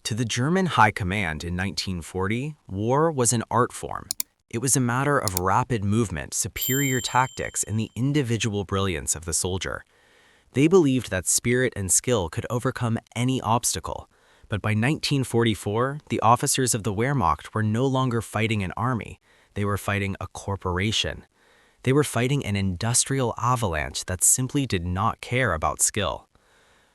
To the German High Command in 1940, war was an art form. It was a matter of rapid movement, superior tactics, and the individual brilliance of the soldier. They believed that spirit and skill could overcome any obstacle. But by 1944, the officers of the Wehrmacht were no longer fighting an army. They were fighting a corporation. They were fighting an industrial avalanche that simply did not care about skill.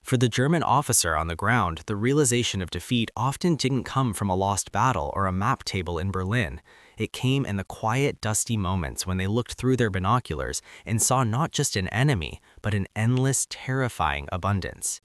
For the German officer on the ground, the realization of defeat often didn't come from a lost battle or a map table in Berlin. It came in the quiet, dusty moments when they looked through their binoculars and saw not just an enemy, but an endless, terrifying abundance.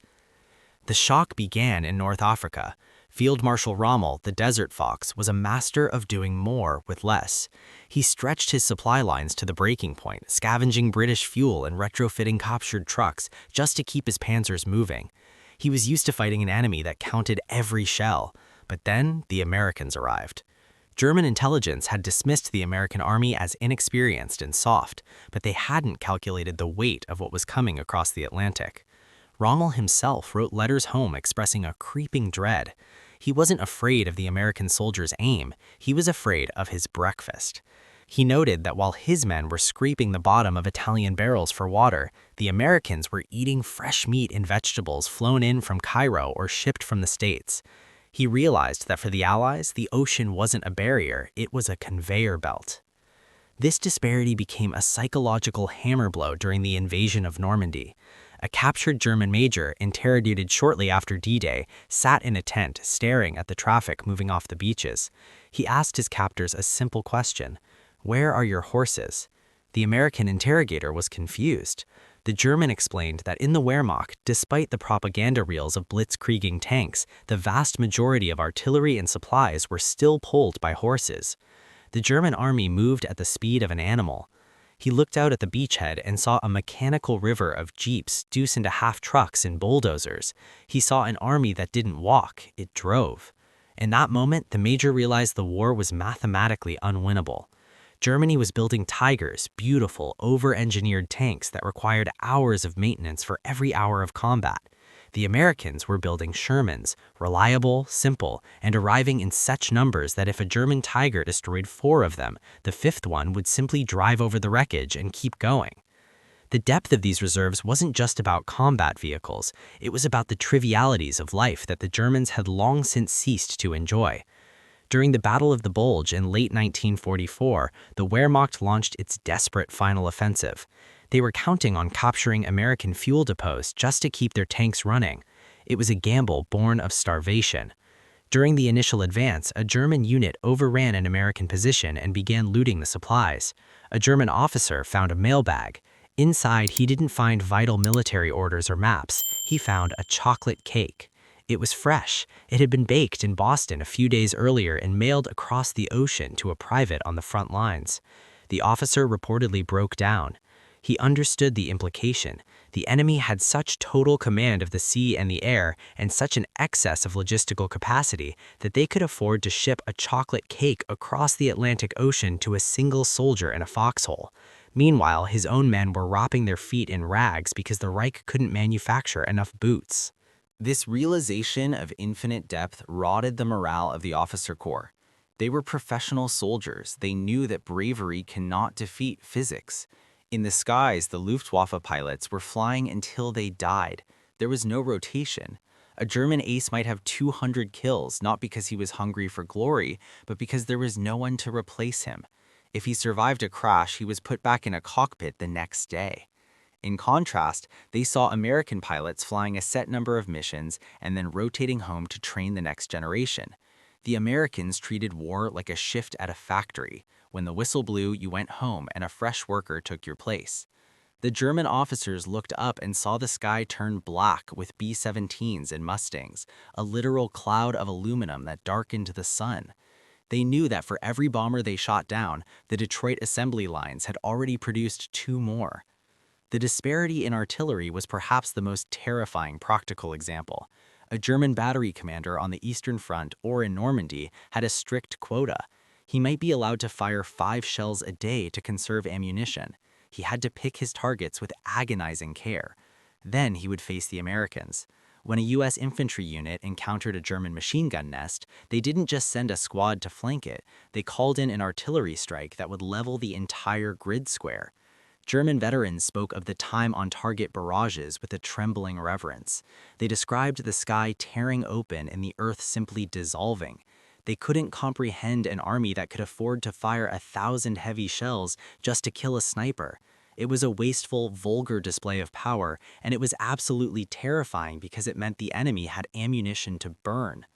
The shock began in North Africa. Field Marshal Rommel, the Desert Fox, was a master of doing more with less. He stretched his supply lines to the breaking point, scavenging British fuel and retrofitting captured trucks just to keep his panzers moving. He was used to fighting an enemy that counted every shell. But then the Americans arrived. German intelligence had dismissed the American army as inexperienced and soft, but they hadn't calculated the weight of what was coming across the Atlantic. Rommel himself wrote letters home expressing a creeping dread. He wasn't afraid of the American soldiers' aim, he was afraid of his breakfast. He noted that while his men were scraping the bottom of Italian barrels for water, the Americans were eating fresh meat and vegetables flown in from Cairo or shipped from the States. He realized that for the Allies, the ocean wasn't a barrier, it was a conveyor belt. This disparity became a psychological hammer blow during the invasion of Normandy. A captured German major, interrogated shortly after D-Day, sat in a tent staring at the traffic moving off the beaches. He asked his captors a simple question: "Where are your horses?" The American interrogator was confused. The German explained that in the Wehrmacht, despite the propaganda reels of blitzkrieging tanks, the vast majority of artillery and supplies were still pulled by horses. The German army moved at the speed of an animal. He looked out at the beachhead and saw a mechanical river of jeeps, deuce-and-a-half trucks, and bulldozers. He saw an army that didn't walk, it drove. In that moment, the major realized the war was mathematically unwinnable. Germany was building Tigers, beautiful, over-engineered tanks that required hours of maintenance for every hour of combat. The Americans were building Shermans, reliable, simple, and arriving in such numbers that if a German Tiger destroyed 4 of them, the 5th one would simply drive over the wreckage and keep going. The depth of these reserves wasn't just about combat vehicles, it was about the trivialities of life that the Germans had long since ceased to enjoy. During the Battle of the Bulge in late 1944, the Wehrmacht launched its desperate final offensive. They were counting on capturing American fuel depots just to keep their tanks running. It was a gamble born of starvation. During the initial advance, a German unit overran an American position and began looting the supplies. A German officer found a mailbag. Inside, he didn't find vital military orders or maps. He found a chocolate cake. It was fresh. It had been baked in Boston a few days earlier and mailed across the ocean to a private on the front lines. The officer reportedly broke down. He understood the implication. The enemy had such total command of the sea and the air and such an excess of logistical capacity that they could afford to ship a chocolate cake across the Atlantic Ocean to a single soldier in a foxhole. Meanwhile, his own men were wrapping their feet in rags because the Reich couldn't manufacture enough boots. This realization of infinite depth rotted the morale of the officer corps. They were professional soldiers. They knew that bravery cannot defeat physics. In the skies, the Luftwaffe pilots were flying until they died. There was no rotation. A German ace might have 200 kills, not because he was hungry for glory, but because there was no one to replace him. If he survived a crash, he was put back in a cockpit the next day. In contrast, they saw American pilots flying a set number of missions and then rotating home to train the next generation. The Americans treated war like a shift at a factory. When the whistle blew, you went home and a fresh worker took your place. The German officers looked up and saw the sky turn black with B-17s and Mustangs, a literal cloud of aluminum that darkened the sun. They knew that for every bomber they shot down, the Detroit assembly lines had already produced 2 more. The disparity in artillery was perhaps the most terrifying practical example. A German battery commander on the Eastern Front or in Normandy had a strict quota. He might be allowed to fire 5 shells a day to conserve ammunition. He had to pick his targets with agonizing care. Then he would face the Americans. When a US infantry unit encountered a German machine gun nest, they didn't just send a squad to flank it, they called in an artillery strike that would level the entire grid square. German veterans spoke of the time-on-target barrages with a trembling reverence. They described the sky tearing open and the earth simply dissolving. They couldn't comprehend an army that could afford to fire 1,000 heavy shells just to kill a sniper. It was a wasteful, vulgar display of power, and it was absolutely terrifying because it meant the enemy had ammunition to burn.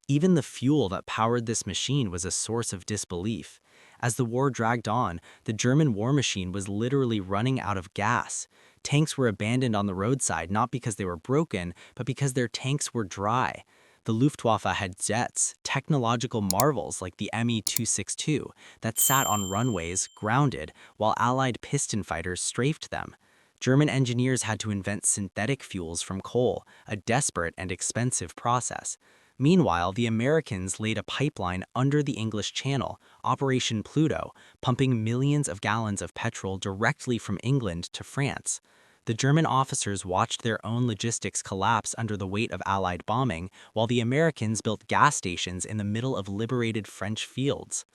Even the fuel that powered this machine was a source of disbelief. As the war dragged on, the German war machine was literally running out of gas. Tanks were abandoned on the roadside not because they were broken, but because their tanks were dry. The Luftwaffe had jets, technological marvels like the Me-262, that sat on runways, grounded, while Allied piston fighters strafed them. German engineers had to invent synthetic fuels from coal, a desperate and expensive process. Meanwhile, the Americans laid a pipeline under the English Channel, Operation Pluto, pumping millions of gallons of petrol directly from England to France. The German officers watched their own logistics collapse under the weight of Allied bombing, while the Americans built gas stations in the middle of liberated French fields.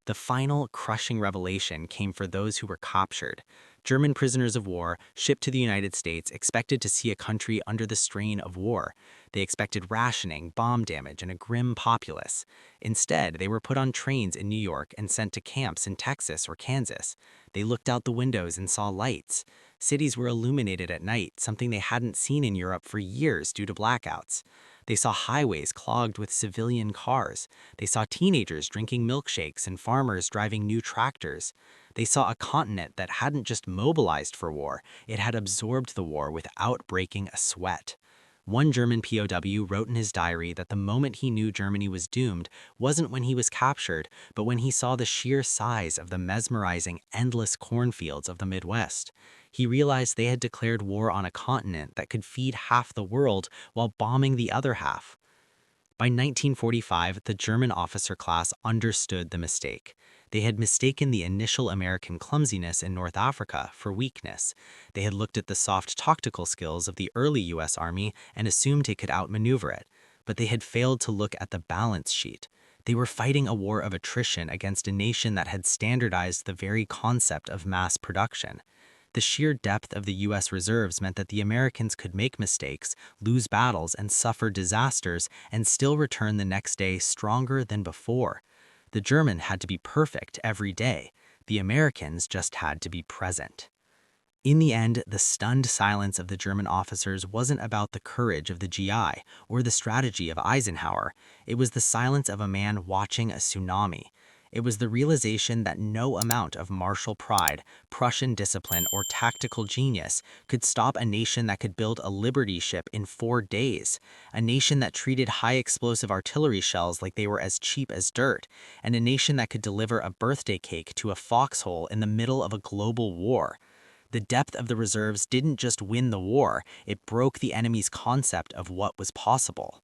The final, crushing revelation came for those who were captured. German prisoners of war, shipped to the United States, expected to see a country under the strain of war. They expected rationing, bomb damage, and a grim populace. Instead, they were put on trains in New York and sent to camps in Texas or Kansas. They looked out the windows and saw lights. Cities were illuminated at night, something they hadn't seen in Europe for years due to blackouts. They saw highways clogged with civilian cars. They saw teenagers drinking milkshakes and farmers driving new tractors. They saw a continent that hadn't just mobilized for war, it had absorbed the war without breaking a sweat. One German POW wrote in his diary that the moment he knew Germany was doomed wasn't when he was captured, but when he saw the sheer size of the mesmerizing, endless cornfields of the Midwest. He realized they had declared war on a continent that could feed half the world while bombing the other half. By 1945, the German officer class understood the mistake. They had mistaken the initial American clumsiness in North Africa for weakness. They had looked at the soft tactical skills of the early US Army and assumed it could outmaneuver it. But they had failed to look at the balance sheet. They were fighting a war of attrition against a nation that had standardized the very concept of mass production. The sheer depth of the US reserves meant that the Americans could make mistakes, lose battles, and suffer disasters, and still return the next day stronger than before. The German had to be perfect every day. The Americans just had to be present. In the end, the stunned silence of the German officers wasn't about the courage of the GI or the strategy of Eisenhower. It was the silence of a man watching a tsunami. It was the realization that no amount of martial pride, Prussian discipline, or tactical genius could stop a nation that could build a Liberty ship in 4 days, a nation that treated high-explosive artillery shells like they were as cheap as dirt, and a nation that could deliver a birthday cake to a foxhole in the middle of a global war. The depth of the reserves didn't just win the war, it broke the enemy's concept of what was possible.